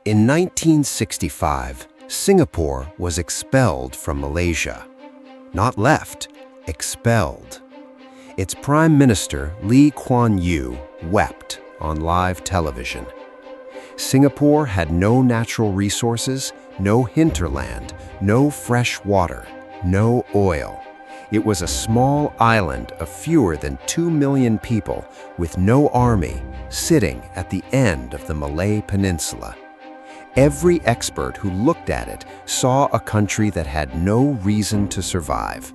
In 1965, Singapore was expelled from Malaysia. Not left, expelled. Its Prime Minister, Kuan Yew, wept on live television. Singapore had no natural resources, no hinterland, no fresh water, no oil. It was a small island of fewer than 2 million people with no army, sitting at the end of the Malay Peninsula. Every expert who looked at it saw a country that had no reason to survive.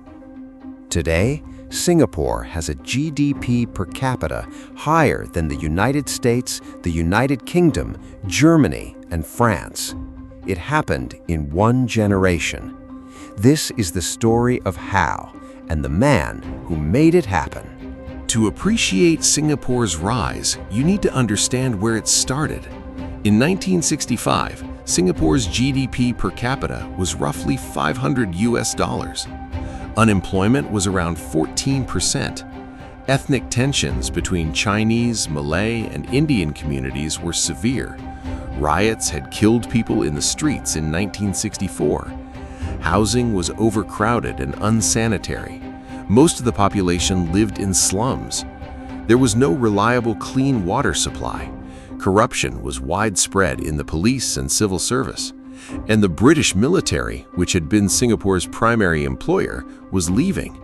Today, Singapore has a GDP per capita higher than the United States, the United Kingdom, Germany, and France. It happened in one generation. This is the story of how, and the man who made it happen. To appreciate Singapore's rise, you need to understand where it started. In 1965, Singapore's GDP per capita was roughly $500. Unemployment was around 14%. Ethnic tensions between Chinese, Malay, and Indian communities were severe. Riots had killed people in the streets in 1964. Housing was overcrowded and unsanitary. Most of the population lived in slums. There was no reliable clean water supply. Corruption was widespread in the police and civil service. And the British military, which had been Singapore's primary employer, was leaving.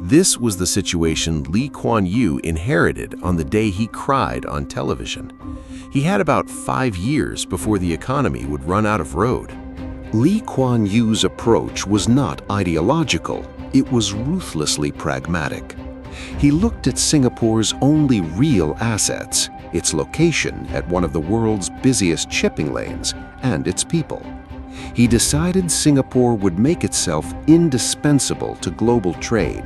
This was the situation Kuan Yew inherited on the day he cried on television. He had about 5 years before the economy would run out of road. Kuan Yew's approach was not ideological, it was ruthlessly pragmatic. He looked at Singapore's only real assets, its location at one of the world's busiest shipping lanes, and its people. He decided Singapore would make itself indispensable to global trade.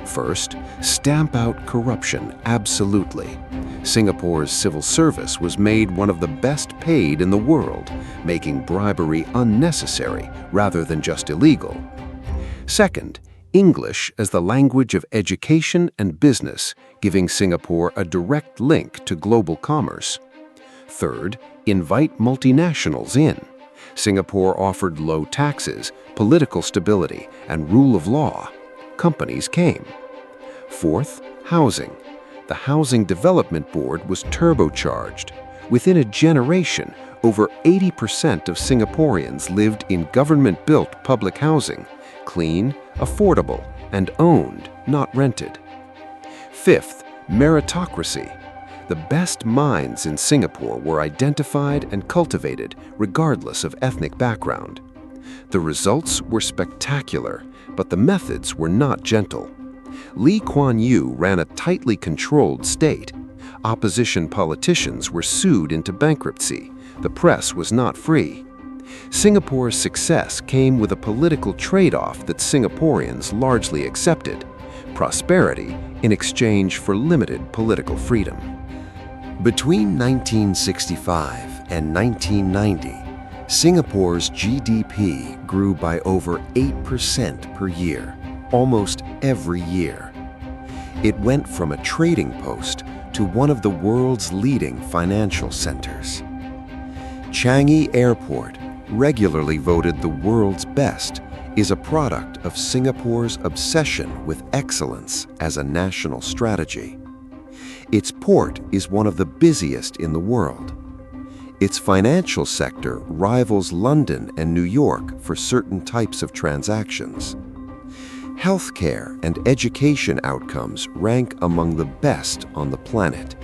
First, stamp out corruption absolutely. Singapore's civil service was made one of the best paid in the world, making bribery unnecessary rather than just illegal. Second, English as the language of education and business, giving Singapore a direct link to global commerce. Third, invite multinationals in. Singapore offered low taxes, political stability, and rule of law. Companies came. Fourth, housing. The Housing Development Board was turbocharged. Within a generation, over 80% of Singaporeans lived in government-built public housing, clean, affordable, and owned, not rented. Fifth, meritocracy. The best minds in Singapore were identified and cultivated regardless of ethnic background. The results were spectacular, but the methods were not gentle. Kuan Yew ran a tightly controlled state. Opposition politicians were sued into bankruptcy. The press was not free. Singapore's success came with a political trade-off that Singaporeans largely accepted: prosperity in exchange for limited political freedom. Between 1965 and 1990, Singapore's GDP grew by over 8% per year, almost every year. It went from a trading post to one of the world's leading financial centers. Changi Airport, regularly voted the world's best, is a product of Singapore's obsession with excellence as a national strategy. Its port is one of the busiest in the world. Its financial sector rivals London and New York for certain types of transactions. Healthcare and education outcomes rank among the best on the planet.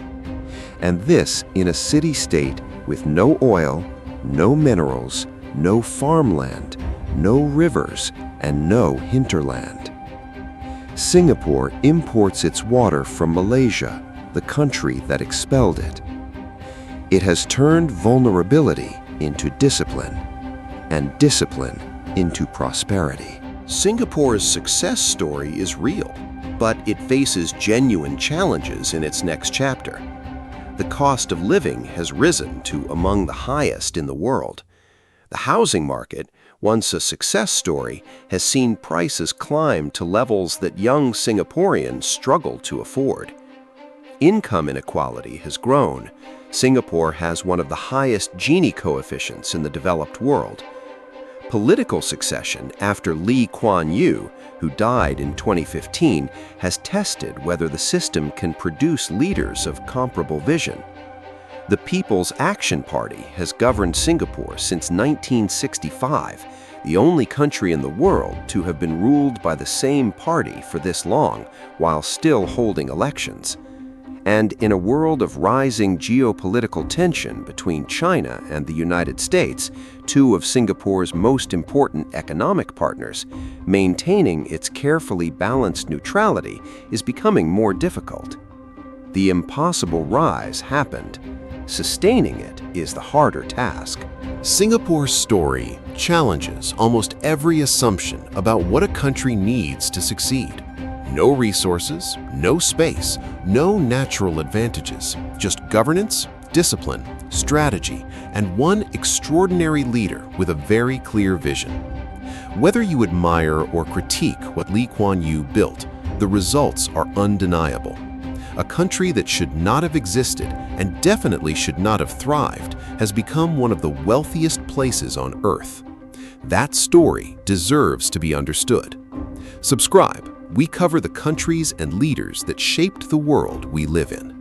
And this in a city-state with no oil, no minerals, no farmland, no rivers, and no hinterland. Singapore imports its water from Malaysia, the country that expelled it. It has turned vulnerability into discipline, and discipline into prosperity. Singapore's success story is real, but it faces genuine challenges in its next chapter. The cost of living has risen to among the highest in the world. The housing market, once a success story, has seen prices climb to levels that young Singaporeans struggle to afford. Income inequality has grown. Singapore has one of the highest Gini coefficients in the developed world. Political succession after Kuan Yew, who died in 2015, has tested whether the system can produce leaders of comparable vision. The People's Action Party has governed Singapore since 1965, the only country in the world to have been ruled by the same party for this long, while still holding elections. And in a world of rising geopolitical tension between China and the United States, two of Singapore's most important economic partners, maintaining its carefully balanced neutrality is becoming more difficult. The impossible rise happened. Sustaining it is the harder task. Singapore's story challenges almost every assumption about what a country needs to succeed. No resources, no space, no natural advantages, just governance, discipline, strategy, and one extraordinary leader with a very clear vision. Whether you admire or critique what Kuan Yew built, the results are undeniable. A country that should not have existed and definitely should not have thrived has become one of the wealthiest places on Earth. That story deserves to be understood. Subscribe. We cover the countries and leaders that shaped the world we live in.